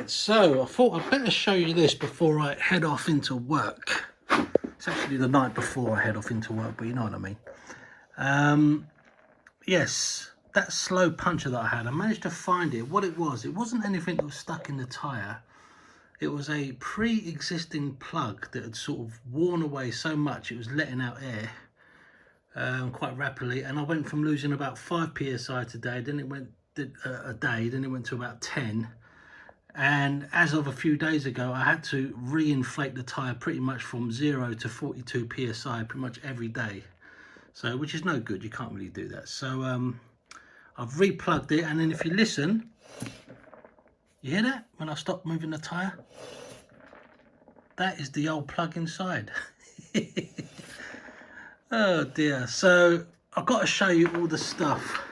Right, so I thought I'd better show you this before I head off into work. It's actually the night before I head off into work, but you know what I mean. Yes, that slow puncher that I had, I managed to find it. What it wasn't anything that was stuck in the tyre. It was a pre-existing plug that had sort of worn away so much it was letting out air quite rapidly, and I went from losing about 5 psi today, then it went then it went to about 10. And as of a few days ago, I had to re-inflate the tyre pretty much from 0 to 42 psi pretty much every day. So, which is no good, you can't really do that. So I've replugged it, and then if you listen, you hear that when I stop moving the tyre? That is the old plug inside. Oh dear. So I've got to show you all the stuff.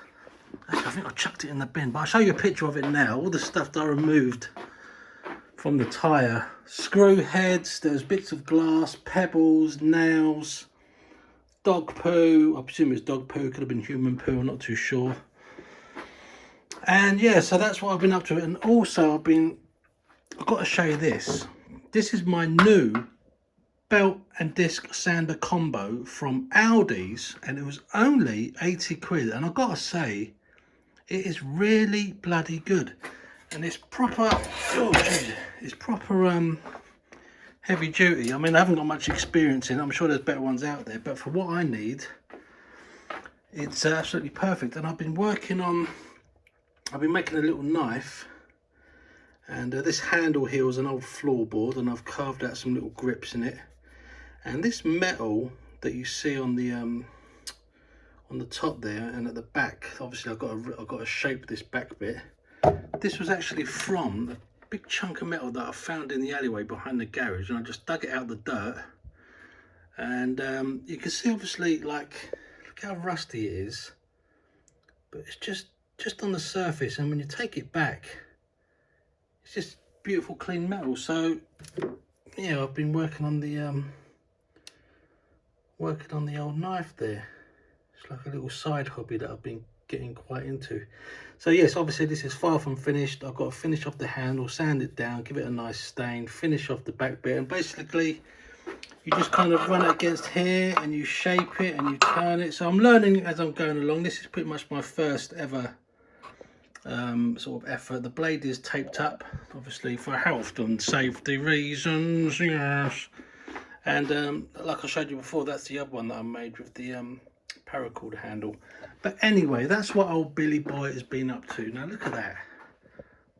Actually, I think I chucked it in the bin, but I'll show you a picture of it now. All the stuff that I removed from the tyre. Screw heads, there's bits of glass, pebbles, nails, dog poo. I presume it's dog poo, could have been human poo, I'm not too sure. And yeah, so that's what I've been up to. And also I've got to show you this. This is my new belt and disc sander combo from Aldi's, and it was only 80 quid. And I've got to say, it is really bloody good, and it's proper. Oh, geez, it's proper heavy duty. I mean, I haven't got much experience in it. I'm sure there's better ones out there, but for what I need, it's absolutely perfect. And I've been making a little knife, and this handle here is an old floorboard, and I've carved out some little grips in it. And this metal that you see on the top there and at the back, obviously I've got to shape this back bit. This was actually from a big chunk of metal that I found in the alleyway behind the garage, and I just dug it out of the dirt. And you can see, obviously, like, look how rusty it is, but it's just on the surface, and when you take it back, it's just beautiful clean metal. So yeah, I've been working on the old knife there. It's like a little side hobby that I've been getting quite into. So yes, obviously this is far from finished. I've got to finish off the handle, sand it down, give it a nice stain, finish off the back bit, and basically you just kind of run it against here and you shape it and you turn it. So I'm learning as I'm going along. This is pretty much my first ever sort of effort. The blade is taped up, obviously for health and safety reasons, yes. And like I showed you before, that's the other one that I made with the paracord handle. But anyway, that's what old Billy Boy has been up to. Now look at that.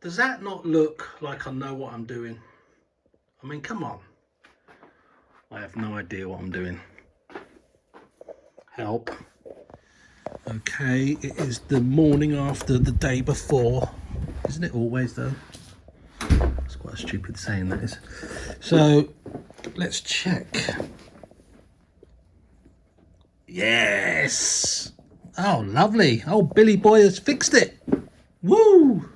Does that not look like I know what I'm doing? I mean, come on. I have no idea what I'm doing. Help. Okay, it is the morning after the day before. Isn't it always though? It's quite a stupid saying, that is. So let's check. Yes! Oh, lovely. Oh, Billy Boy has fixed it. Woo!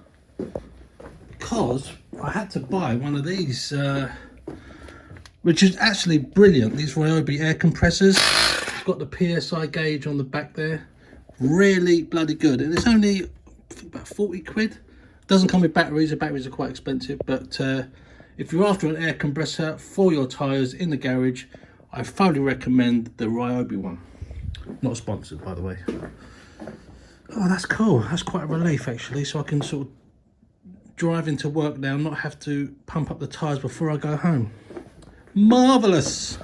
Because I had to buy one of these, which is actually brilliant. These Ryobi air compressors. It's got the PSI gauge on the back there. Really bloody good. And it's only, I think, about 40 quid. Doesn't come with batteries. The batteries are quite expensive. But if you're after an air compressor for your tyres in the garage, I thoroughly recommend the Ryobi one. Not sponsored, by the way. Oh, that's cool. That's quite a relief, actually. So I can sort of drive into work now and not have to pump up the tyres before I go home. Marvellous.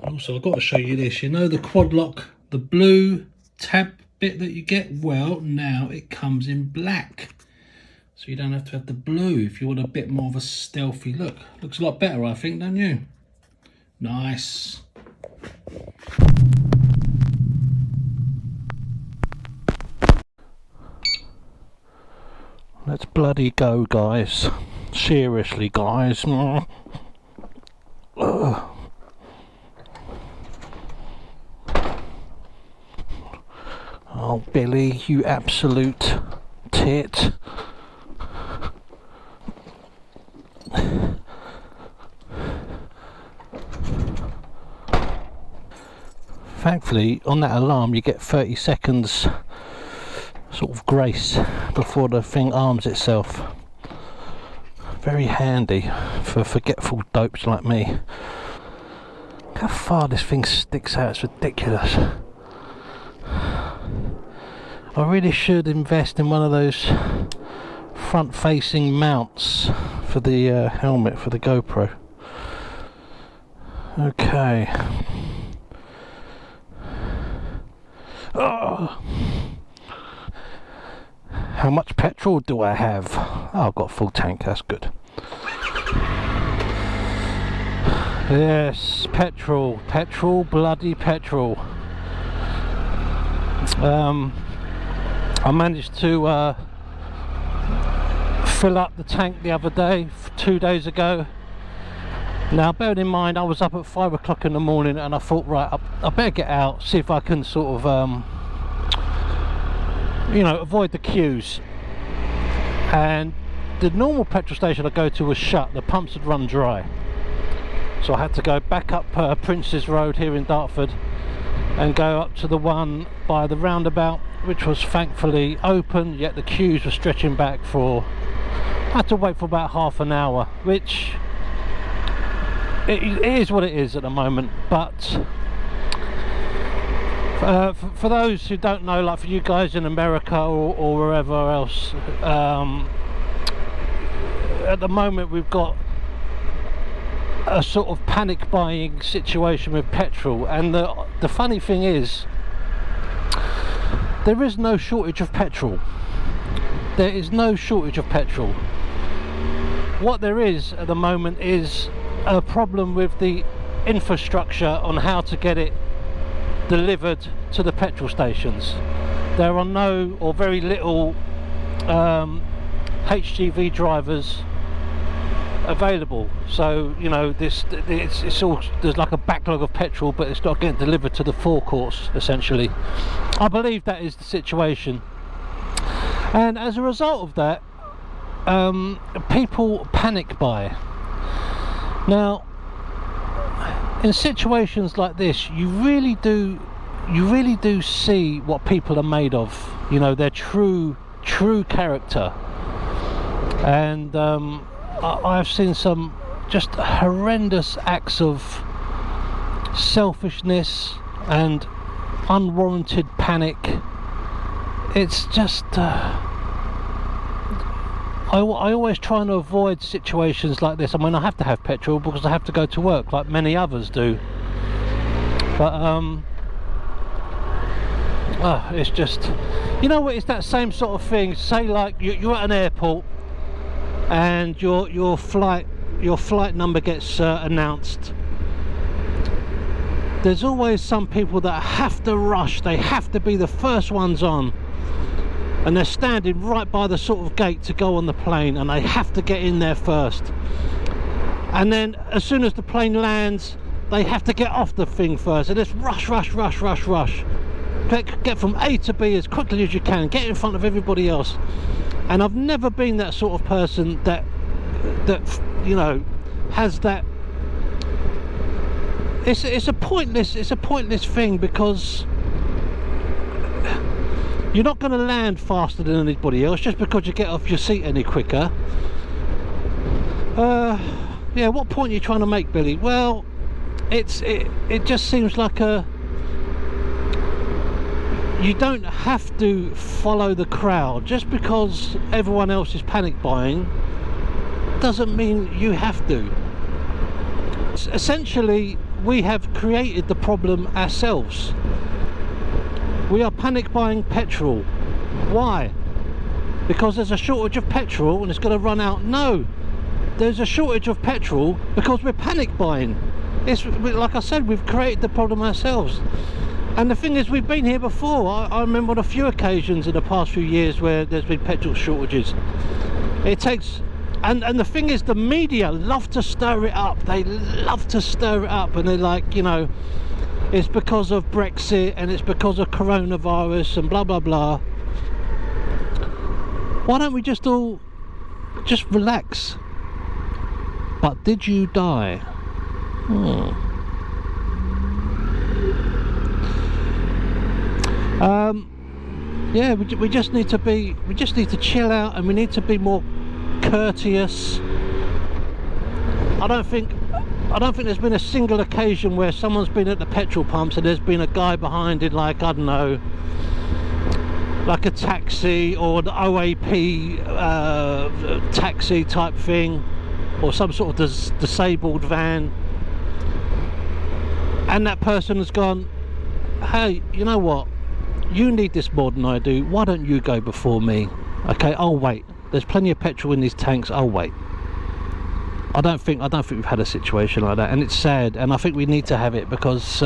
Also, I've got to show you this. You know the quad lock, the blue tab bit that you get? Well, now it comes in black. So you don't have to have the blue if you want a bit more of a stealthy look. Looks a lot better, I think, don't you? Nice. Let's bloody go, guys. Seriously, guys. Oh, Billy, you absolute tit. Thankfully, on that alarm you get 30 seconds sort of grace before the thing arms itself. Very handy for forgetful dopes like me. Look how far this thing sticks out, it's ridiculous. I really should invest in one of those front facing mounts for the helmet for the GoPro. Okay. Oh. How much petrol do I have? Oh, I've got a full tank, that's good. Yes, petrol, bloody petrol. I managed to fill up the tank the other day, 2 days ago. Now, bearing in mind, I was up at 5 o'clock in the morning and I thought, right, I better get out, see if I can sort of, you know, avoid the queues. And the normal petrol station I go to was shut, the pumps had run dry. So I had to go back up Prince's Road here in Dartford and go up to the one by the roundabout, which was thankfully open, yet the queues were stretching back for, I had to wait for about half an hour, which it is what it is at the moment. But for those who don't know, like for you guys in America or wherever else, at the moment we've got a sort of panic buying situation with petrol, and the funny thing is, there is no shortage of petrol. There is no shortage of petrol. What there is at the moment is a problem with the infrastructure on how to get it delivered to the petrol stations. There are no or very little HGV drivers available, so you know it's all, there's like a backlog of petrol, but it's not getting delivered to the forecourts essentially. I believe that is the situation, and as a result of that, people panic buy. Now, in situations like this, you really do see what people are made of, you know, their true character. And I've seen some just horrendous acts of selfishness and unwarranted panic. It's just I always try and avoid situations like this. I mean, I have to have petrol because I have to go to work like many others do, but it's just, you know what, it's that same sort of thing. Say like you're at an airport and your flight number gets announced. There's always some people that have to rush, they have to be the first ones on, and they're standing right by the sort of gate to go on the plane, and they have to get in there first. And then as soon as the plane lands, they have to get off the thing first, and it's rush, get from A to B as quickly as you can, get in front of everybody else. And I've never been that sort of person that you know has that. It's a pointless thing, because you're not going to land faster than anybody else just because you get off your seat any quicker. Yeah, what point are you trying to make, Billy? Well, it just seems like you don't have to follow the crowd. Just because everyone else is panic buying doesn't mean you have to. Essentially, we have created the problem ourselves. We are panic buying petrol. Why? Because there's a shortage of petrol and it's going to run out? No, there's a shortage of petrol because we're panic buying. It's like I said, we've created the problem ourselves. And the thing is, we've been here before. I remember on a few occasions in the past few years where there's been petrol shortages. It takes, and the thing is, the media love to stir it up. They love to stir it up, and they're like, you know, it's because of Brexit and it's because of coronavirus and blah blah blah. Why don't we just all just relax? But did you die? yeah, we just need to chill out, and we need to be more courteous. I don't think there's been a single occasion where someone's been at the petrol pumps and there's been a guy behind it, like, I don't know, like a taxi or the OAP taxi type thing, or some sort of disabled van, and that person has gone, hey, you know what, you need this more than I do, why don't you go before me? Okay, I'll wait, there's plenty of petrol in these tanks, I'll wait. I don't think we've had a situation like that, and it's sad, and I think we need to have it, because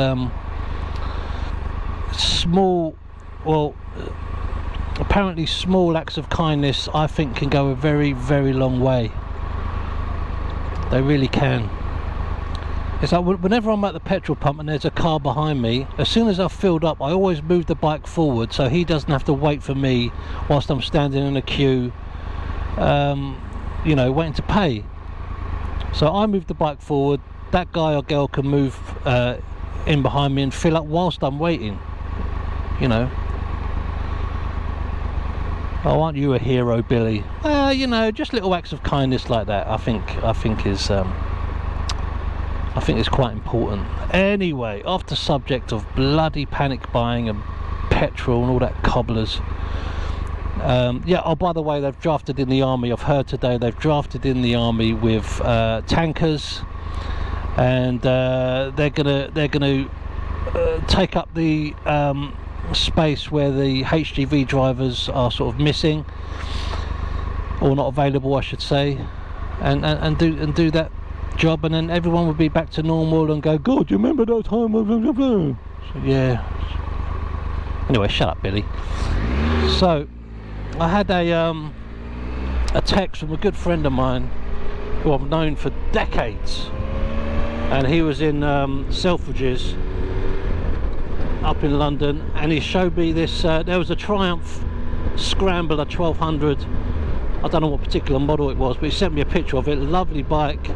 apparently small acts of kindness, I think, can go a very, very long way. They really can. It's like whenever I'm at the petrol pump and there's a car behind me, as soon as I've filled up, I always move the bike forward so he doesn't have to wait for me whilst I'm standing in a queue, you know, waiting to pay. So I move the bike forward, that guy or girl can move in behind me and fill up whilst I'm waiting, you know. Oh, aren't you a hero, Billy? Well, you know, just little acts of kindness like that, I think is quite important. Anyway, off the subject of bloody panic buying and petrol and all that cobblers. Yeah, oh, by the way, they've drafted in the army, I've heard today, they've drafted in the army with tankers, and they're gonna take up the space where the HGV drivers are sort of missing, or not available, I should say, and do that job, and then everyone would be back to normal and go, God, do you remember that time? Blah, blah, blah. So, yeah. Anyway, shut up, Billy. So I had a text from a good friend of mine who I've known for decades, and he was in Selfridges up in London, and he showed me this, there was a Triumph Scrambler 1200, I don't know what particular model it was, but he sent me a picture of it, lovely bike,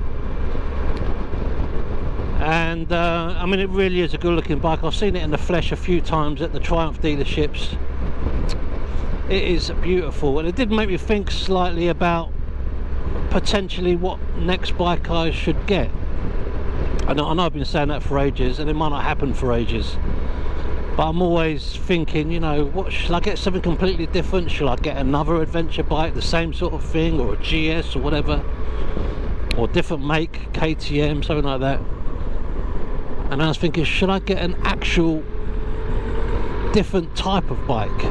and I mean, it really is a good looking bike. I've seen it in the flesh a few times at the Triumph dealerships. It is beautiful, and it did make me think slightly about potentially what next bike I should get. I know I've been saying that for ages, and it might not happen for ages, but I'm always thinking, you know, what should I get? Something completely different? Should I get another adventure bike, the same sort of thing, or a GS or whatever, or different make, KTM, something like that? And I was thinking, should I get an actual different type of bike?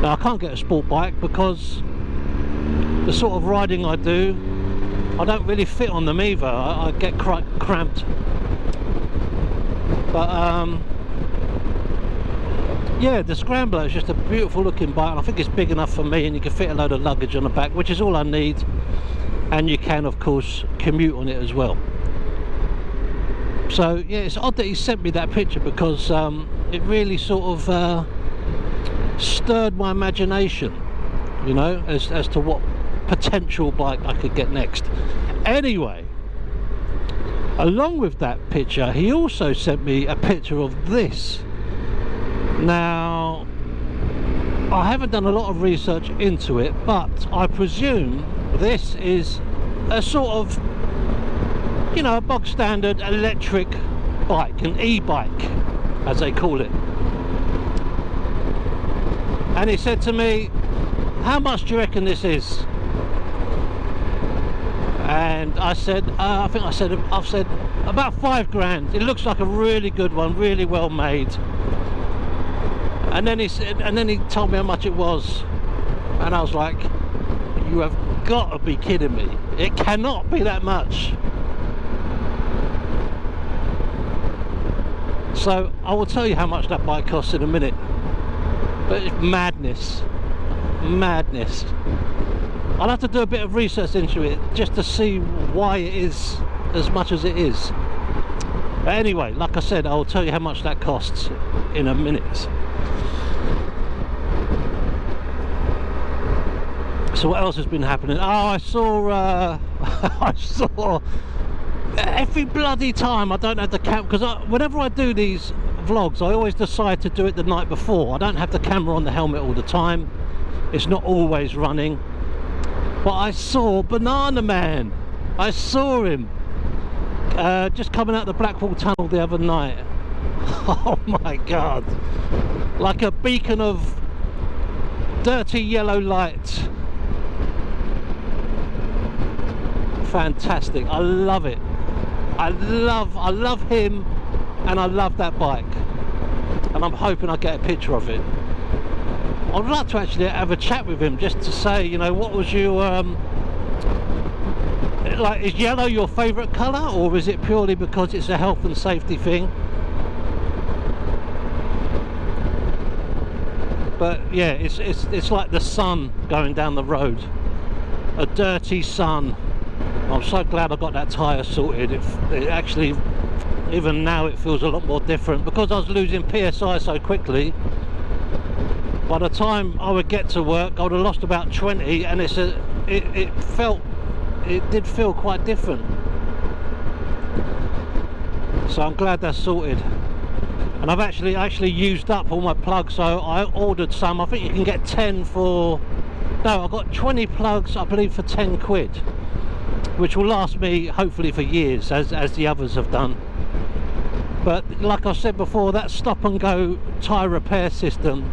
Now, I can't get a sport bike because the sort of riding I do, I don't really fit on them either. I get cramped. But yeah, the Scrambler is just a beautiful looking bike, and I think it's big enough for me, and you can fit a load of luggage on the back, which is all I need, and you can of course commute on it as well. So yeah, it's odd that he sent me that picture, because it really sort of stirred my imagination, you know, as to what potential bike I could get next. Anyway, along with that picture, he also sent me a picture of this. Now, I haven't done a lot of research into it, but I presume this is a sort of, you know, a bog standard electric bike, an e-bike as they call it. And he said to me, how much do you reckon this is? And I said, I've said about £5 grand. It looks like a really good one, really well made. And then he told me how much it was, and I was like, you have got to be kidding me, it cannot be that much. So I will tell you how much that bike costs in a minute, but it's madness. I'll have to do a bit of research into it just to see why it is as much as it is. But anyway, like I said, I will tell you how much that costs in a minute. So what else has been happening? Oh, I saw I saw every bloody time, I don't have the count, because whenever I do these vlogs, I always decide to do it the night before. I don't have the camera on the helmet all the time. It's not always running. But I saw Banana Man. I saw him just coming out the Blackwall Tunnel the other night. Oh my God. Like a beacon of dirty yellow light. Fantastic. I love it. I love him, and I love that bike, and I'm hoping I get a picture of it. I'd like to actually have a chat with him just to say, you know, what was your like, is yellow your favourite colour, or is it purely because it's a health and safety thing? But yeah, it's like the sun going down the road, a dirty sun. I'm so glad I got that tyre sorted. It actually, even now, it feels a lot more different because I was losing PSI so quickly. By the time I would get to work, I would have lost about 20, and it did feel quite different. So I'm glad that's sorted. And I've actually used up all my plugs, so I ordered some. I think you can get 10 for, no, I got 20 plugs, I believe, for 10 quid, which will last me hopefully for years, as the others have done. But like I said before, that stop and go tyre repair system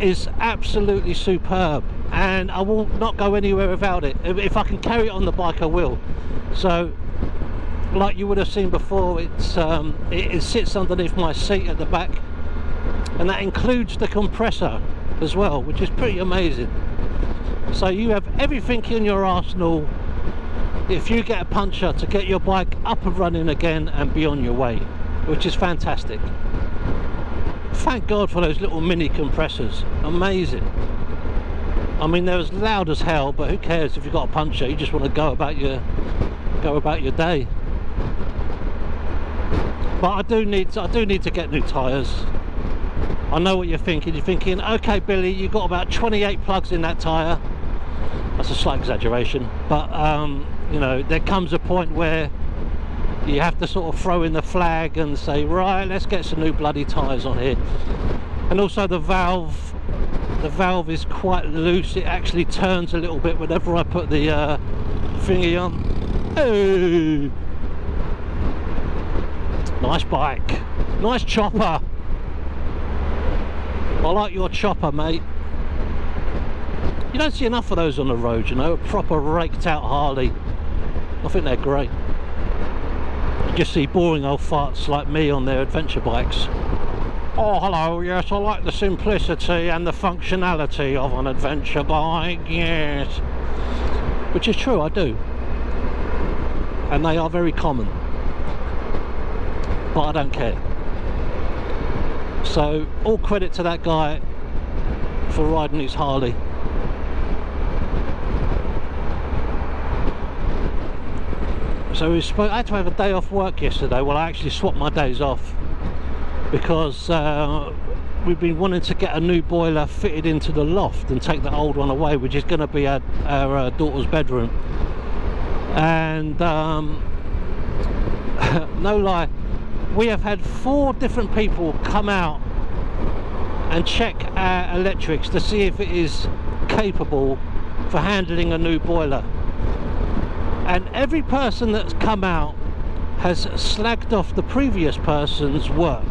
is absolutely superb, and I will not go anywhere without it. If I can carry it on the bike, I will. So like you would have seen before, it sits underneath my seat at the back, and that includes the compressor as well, which is pretty amazing. So you have everything in your arsenal if you get a puncture to get your bike up and running again and be on your way, which is fantastic. Thank God for those little mini compressors. Amazing. I mean, they're as loud as hell, but who cares if you've got a puncture? You just want to go about your day. But I do need to get new tyres. I know what you're thinking. You're thinking, okay, Billy, you've got about 28 plugs in that tyre. That's a slight exaggeration, but you know, there comes a point where you have to sort of throw in the flag and say, right, let's get some new bloody tyres on here. And also the valve is quite loose. It actually turns a little bit whenever I put the thingy on. Oh, nice bike, nice chopper. I like your chopper, mate. You don't see enough of those on the road, you know, a proper raked out Harley. I think they're great. You just see boring old farts like me on their adventure bikes. Oh, hello, yes, I like the simplicity and the functionality of an adventure bike, yes. Which is true, I do. And they are very common. But I don't care. So, all credit to that guy for riding his Harley. So I had to have a day off work yesterday. Well, I actually swapped my days off because we've been wanting to get a new boiler fitted into the loft and take the old one away, which is going to be our daughter's bedroom. And no lie, we have had 4 different people come out and check our electrics to see if it is capable for handling a new boiler. And every person that's come out has slagged off the previous person's work.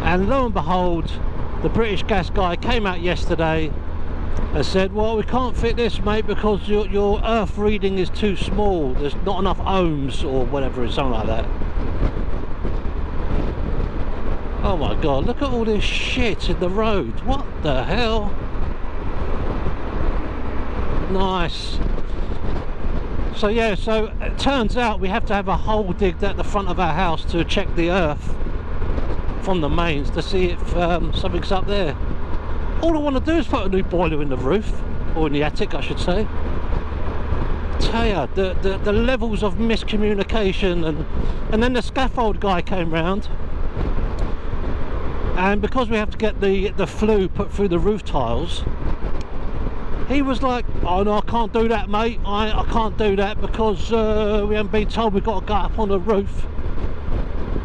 And lo and behold, the British Gas guy came out yesterday and said, well, we can't fit this, mate, because your earth reading is too small. There's not enough ohms or whatever, it's something like that. Oh my God, look at all this shit in the road. What the hell? Nice. So yeah, so it turns out we have to have a hole digged at the front of our house to check the earth from the mains to see if something's up there. All I want to do is put a new boiler in the roof, or in the attic I should say. Tell ya, the levels of miscommunication, and then the scaffold guy came round, and because we have to get the flue put through the roof tiles, he was like, oh no, I can't do that, mate. I can't do that because we haven't been told we've got to go up on the roof.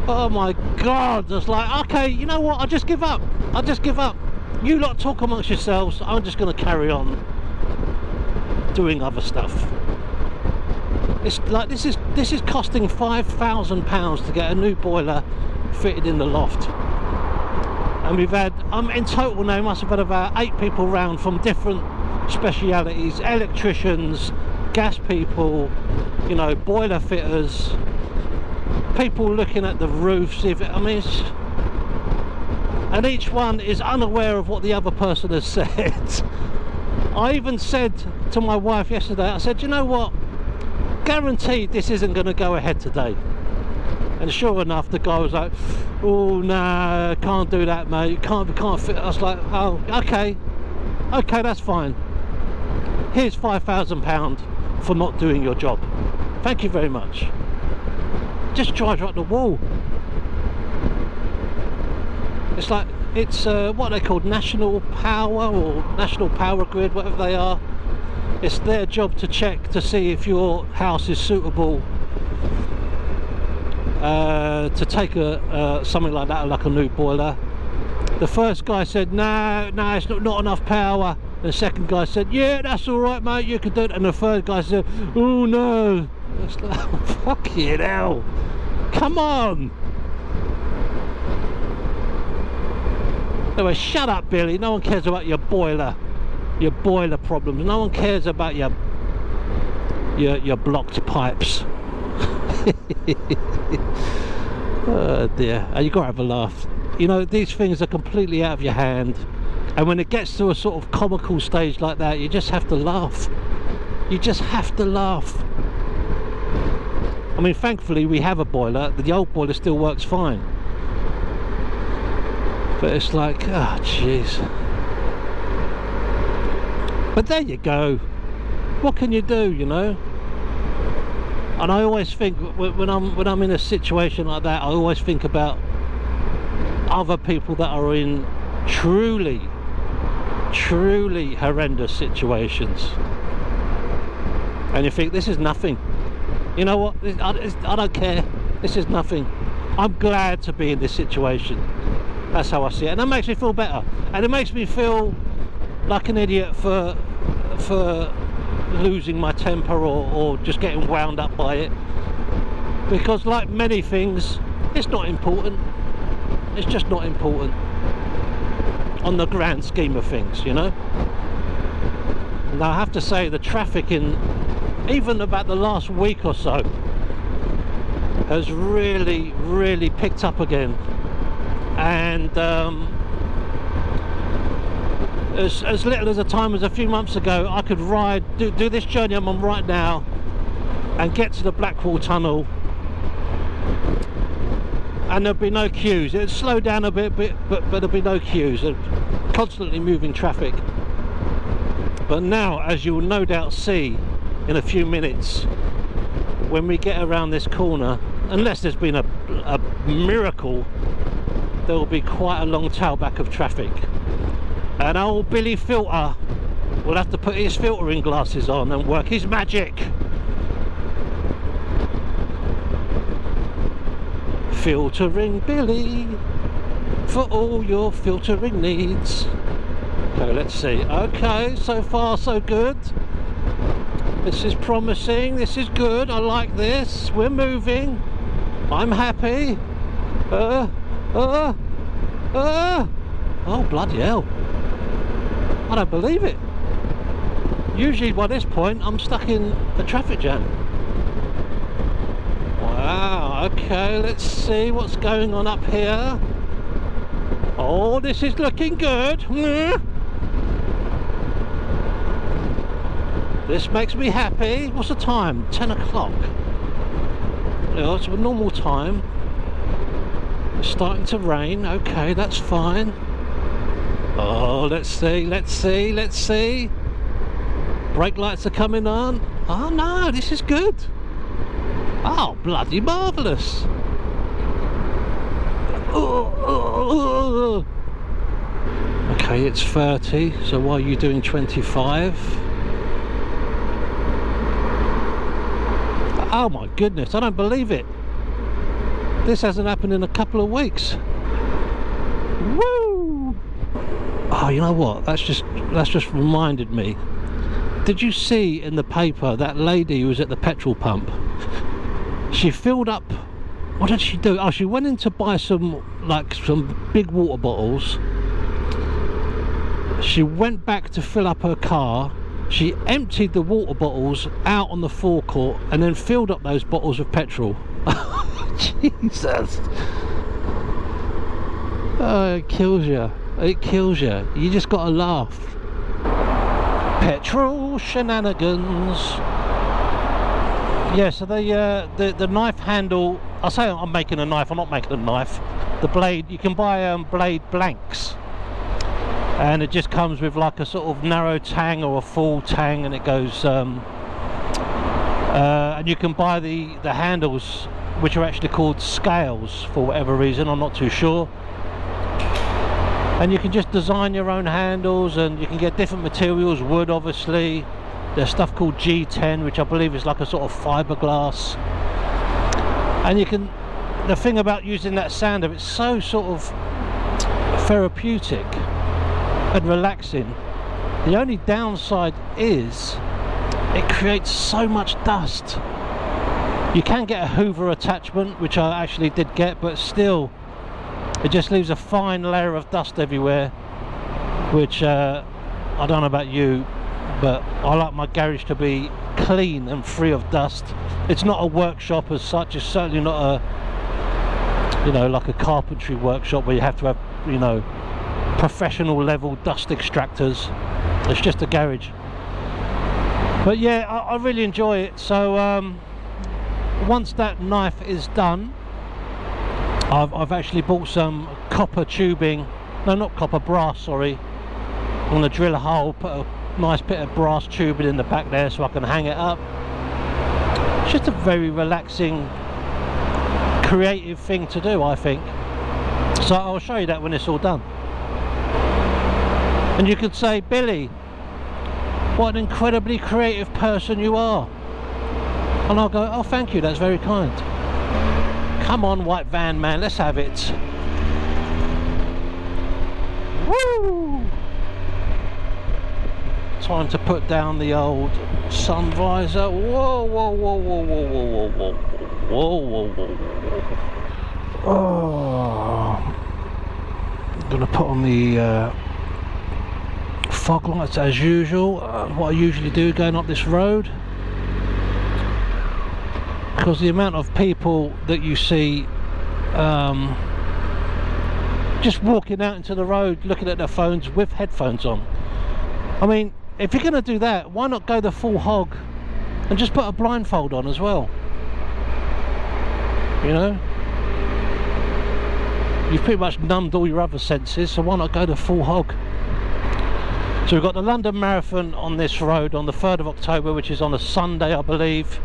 Oh my God, it's like, okay, you know what, I'll just give up. I'll just give up. You lot talk amongst yourselves, I'm just going to carry on doing other stuff. It's like, this is costing £5,000 to get a new boiler fitted in the loft. And we've had, in total now, must have had about 8 people round from different specialities, electricians, gas people, you know, boiler fitters, people looking at the roofs, I mean, and each one is unaware of what the other person has said. I even said to my wife yesterday, I said, you know what, guaranteed this isn't going to go ahead today. And sure enough, the guy was like, oh no, can't do that, mate, can't fit. I was like, oh, okay, that's fine. Here's £5,000 for not doing your job, thank you very much. Just drives right up the wall. It's like, it's what they call national power or national power grid, whatever they are. It's their job to check to see if your house is suitable to take something like that, like a new boiler. The first guy said, no, it's not enough power. The second guy said, yeah, that's all right, mate, you can do it. And the third guy said, oh no. It's like, oh, fucking hell, come on. Anyway, shut up, Billy. No one cares about your boiler problems. No one cares about your blocked pipes. Oh dear. You gotta have a laugh. You know, these things are completely out of your hand, and when it gets to a sort of comical stage like that, you just have to laugh. You just have to laugh. I mean, thankfully we have a boiler. The old boiler still works fine. But it's like, oh jeez. But there you go. What can you do, you know? And I always think, when I'm in a situation like that, I always think about other people that are in truly horrendous situations. And you think, this is nothing. You know what? I don't care. This is nothing. I'm glad to be in this situation. That's how I see it, and that makes me feel better. And it makes me feel like an idiot for losing my temper or just getting wound up by it, because like many things, it's not important. It's just not important on the grand scheme of things, you know. And I have to say, the traffic in even about the last week or so has really picked up again. And as little as a time as a few months ago, I could do this journey I'm on right now and get to the Blackwall Tunnel, and there'd be no queues. It'd slow down a bit, but there'd be no queues. Constantly moving traffic. But now, as you'll no doubt see in a few minutes, when we get around this corner, unless there's been a miracle, there will be quite a long tailback of traffic, and old Billy Filter will have to put his filtering glasses on and work his magic. Filtering Billy for all your filtering needs. Okay, let's see. Okay, so far so good. This is promising. This is good. I like this. We're moving. I'm happy. Oh bloody hell, I don't believe it. Usually by this point I'm stuck in a traffic jam. Wow, okay, let's see what's going on up here. Oh, this is looking good. This makes me happy. What's the time? 10 o'clock. Yeah, it's a normal time. It's starting to rain. Okay, that's fine. Oh, let's see. Brake lights are coming on. Oh no, this is good. Oh, bloody marvellous. Okay, it's 30, so why are you doing 25? Oh my goodness, I don't believe it. This hasn't happened in a couple of weeks. Woo! Oh, you know what? That's just reminded me. Did you see in the paper that lady who was at the petrol pump? She filled up. What did she do? Oh, she went in to buy some big water bottles. She went back to fill up her car. She emptied the water bottles out on the forecourt and then filled up those bottles of petrol. Jesus. Oh, it kills you. It kills you. You just gotta laugh. Petrol shenanigans. Yeah, so the knife handle, I say I'm making a knife, I'm not making a knife. The blade, you can buy blade blanks, and it just comes with like a sort of narrow tang or a full tang, and it goes and you can buy the handles, which are actually called scales for whatever reason, I'm not too sure. And you can just design your own handles, and you can get different materials, wood obviously. There's stuff called G10, which I believe is like a sort of fiberglass. And you can, the thing about using that sander, it's so sort of therapeutic and relaxing. The only downside is it creates so much dust. You can get a Hoover attachment, which I actually did get, but still it just leaves a fine layer of dust everywhere, which I don't know about you, but I like my garage to be clean and free of dust. It's not a workshop as such. It's certainly not a, you know, like a carpentry workshop where you have to have, you know, professional level dust extractors. It's just a garage. But yeah, I really enjoy it. So once that knife is done, I've actually bought some copper tubing, no, not copper, brass, sorry. I'm going to drill a hole, put a nice bit of brass tubing in the back there so I can hang it up. It's just a very relaxing, creative thing to do, I think. So I'll show you that when it's all done. And you could say, Billy, what an incredibly creative person you are. And I'll go, oh, thank you, that's very kind. Come on, white van man, let's have it. Woo! Time to put down the old sun visor. Whoa, whoa, whoa, whoa, whoa, whoa, whoa, whoa, whoa, whoa, whoa. Oh, I'm gonna put on the fog lights as usual. What I usually do going up this road, because the amount of people that you see just walking out into the road looking at their phones with headphones on. I mean, if you're going to do that, why not go the full hog and just put a blindfold on as well? You know, you've pretty much numbed all your other senses, so why not go the full hog? So we've got the London Marathon on this road on the 3rd of October, which is on a Sunday, I believe,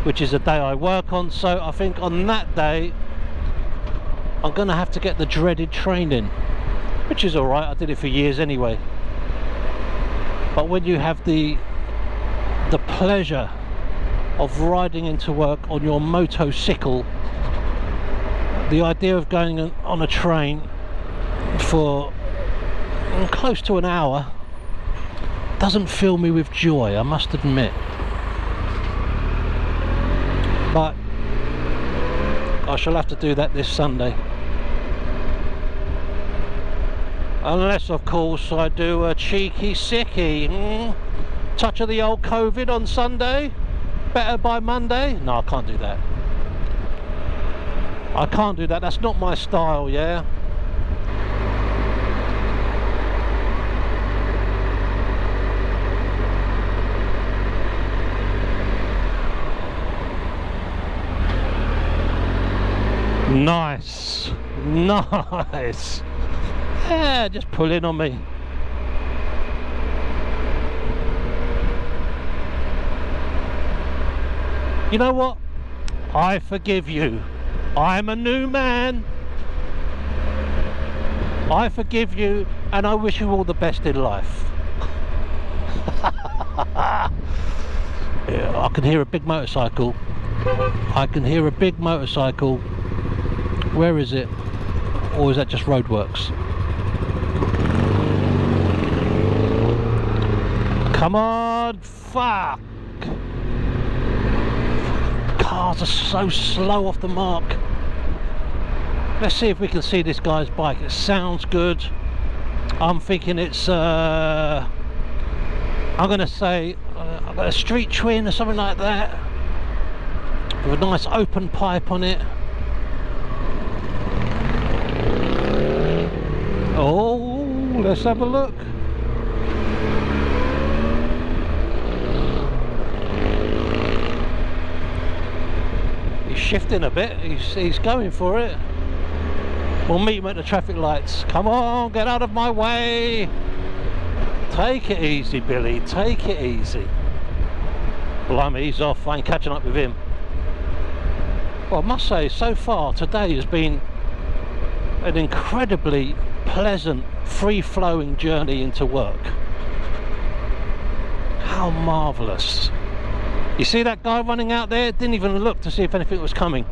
which is a day I work on. So I think on that day I'm going to have to get the dreaded training, which is alright, I did it for years anyway. But when you have the pleasure of riding into work on your motorcycle, the idea of going on a train for close to an hour doesn't fill me with joy, I must admit. But I shall have to do that this Sunday. Unless, of course, I do a cheeky sickie. Touch of the old COVID on Sunday. Better by Monday. No, I can't do that. I can't do that. That's not my style, yeah? Nice. Nice. Yeah, just pull in on me. You know what? I forgive you. I'm a new man. I forgive you, and I wish you all the best in life. Yeah, I can hear a big motorcycle. I can hear a big motorcycle Where is it? Or is that just roadworks? Come on, fuck! Cars are so slow off the mark. Let's see if we can see this guy's bike. It sounds good. I'm thinking it's I'm gonna say a street twin or something like that, with a nice open pipe on it. Oh, let's have a look. He's shifting a bit. He's going for it. We'll meet him at the traffic lights. Come on, get out of my way. Take it easy, Billy. Take it easy. Blimey, he's off. I ain't catching up with him. Well, I must say, so far today has been an incredibly pleasant, free-flowing journey into work. How marvellous. You see that guy running out there? Didn't even look to see if anything was coming.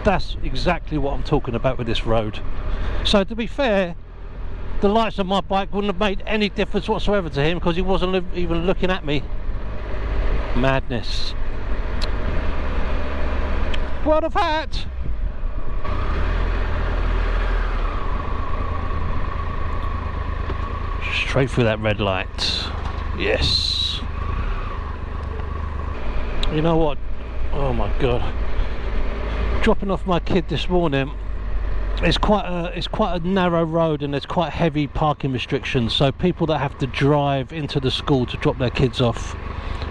That's exactly what I'm talking about with this road. So to be fair, the lights on my bike wouldn't have made any difference whatsoever to him, because he wasn't even looking at me. Madness. World of hat! Straight through that red light. Yes. You know what? Oh my god. Dropping off my kid this morning, it's quite a narrow road, and there's quite heavy parking restrictions, so people that have to drive into the school to drop their kids off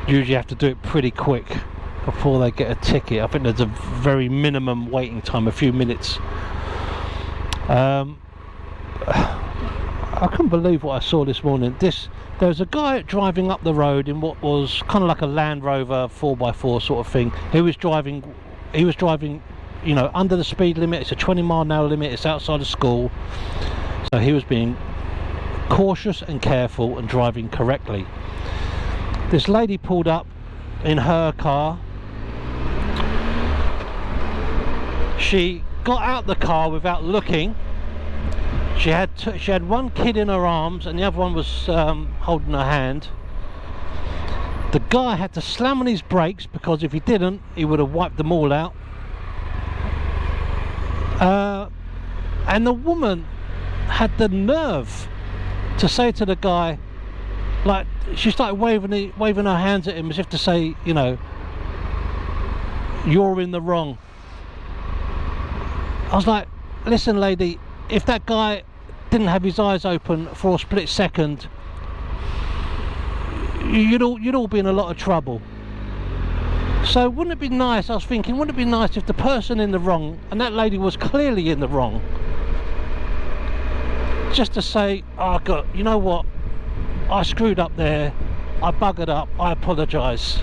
usually have to do it pretty quick before they get a ticket. I think there's a very minimum waiting time, a few minutes. I couldn't believe what I saw this morning. There was a guy driving up the road in what was kind of like a Land Rover 4x4 sort of thing. He was driving, you know, under the speed limit. It's a 20-mile-an-hour limit. It's outside of school, so he was being cautious and careful and driving correctly. This lady pulled up in her car. She got out the car without looking. She had one kid in her arms, and the other one was holding her hand. The guy had to slam on his brakes, because if he didn't, he would have wiped them all out. And the woman had the nerve to say to the guy, like, she started waving her hands at him as if to say, you know, you're in the wrong. I was like, listen lady, if that guy didn't have his eyes open for a split second, you'd all be in a lot of trouble. So wouldn't it be nice, I was thinking, wouldn't it be nice if the person in the wrong, and that lady was clearly in the wrong, just to say, oh God, you know what, I screwed up there, I buggered up, I apologise,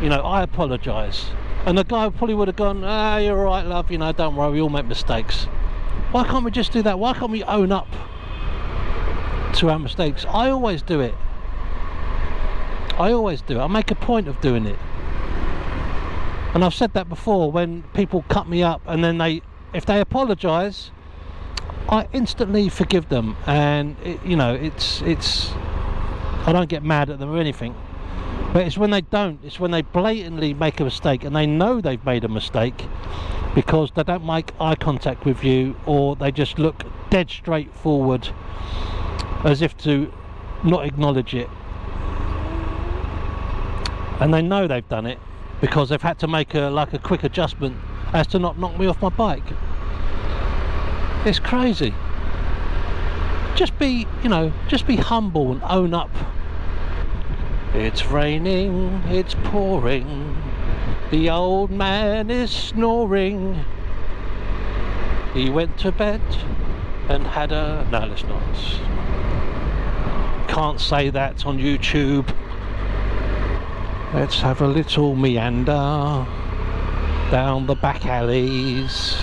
you know, I apologise. And the guy probably would have gone, ah, you're alright love, you know, don't worry, we all make mistakes. Why can't we just do that? Why can't we own up to our mistakes? I always do it. I always do it. I make a point of doing it. And I've said that before, when people cut me up and then if they apologise, I instantly forgive them. And you know, it's I don't get mad at them or anything. But it's when they don't, it's when they blatantly make a mistake and they know they've made a mistake, because they don't make eye contact with you, or they just look dead straight forward as if to not acknowledge it. And they know they've done it because they've had to make a quick adjustment as to not knock me off my bike. It's crazy. Just be, you know, just be humble and own up. It's raining, it's pouring, the old man is snoring. He went to bed and had a... No, let's not. Can't say that on YouTube. Let's have a little meander down the back alleys.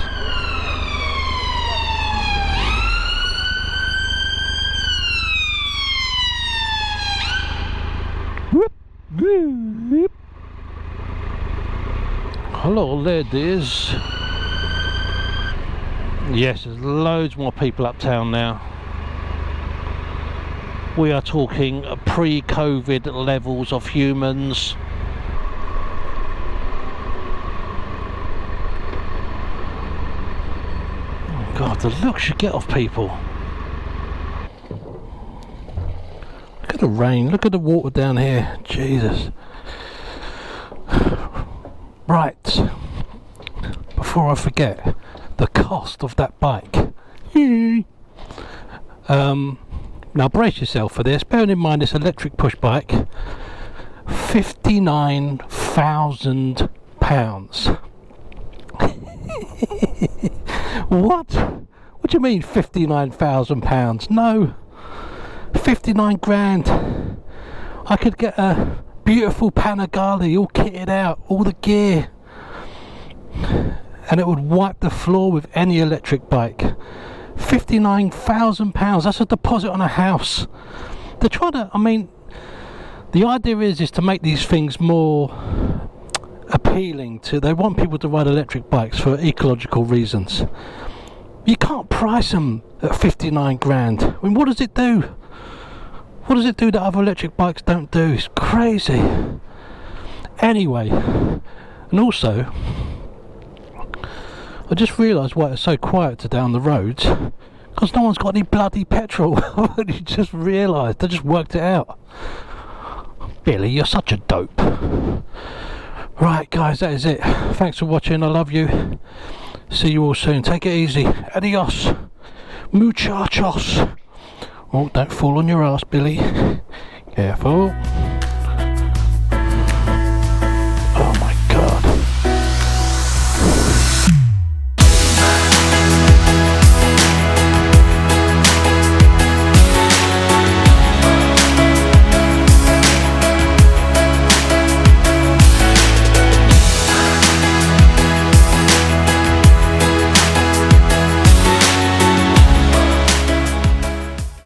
Whoop, whoop, whoop. Hello ladies. Yes, there's loads more people uptown now. We are talking pre-COVID levels of humans. Oh God, the looks you get off people. Look at the rain, look at the water down here, Jesus. Right, before I forget, the cost of that bike. Now brace yourself for this, bearing in mind this electric push bike, £59,000. What do you mean £59,000? No, 59 grand. I could get a beautiful Panigale all kitted out, all the gear, and it would wipe the floor with any electric bike. £59,000, that's a deposit on a house. They're trying to, I mean, the idea is to make these things more appealing to, they want people to ride electric bikes for ecological reasons. You can't price them at 59 grand. I mean, what does it do? What does it do that other electric bikes don't do? It's crazy. Anyway, and also, I just realised why it's so quiet today on the roads, because no one's got any bloody petrol. I only just realised, I just worked it out. Billy, you're such a dope. Right guys, that is it. Thanks for watching, I love you. See you all soon, take it easy. Adios, muchachos. Oh, don't fall on your ass, Billy. Careful.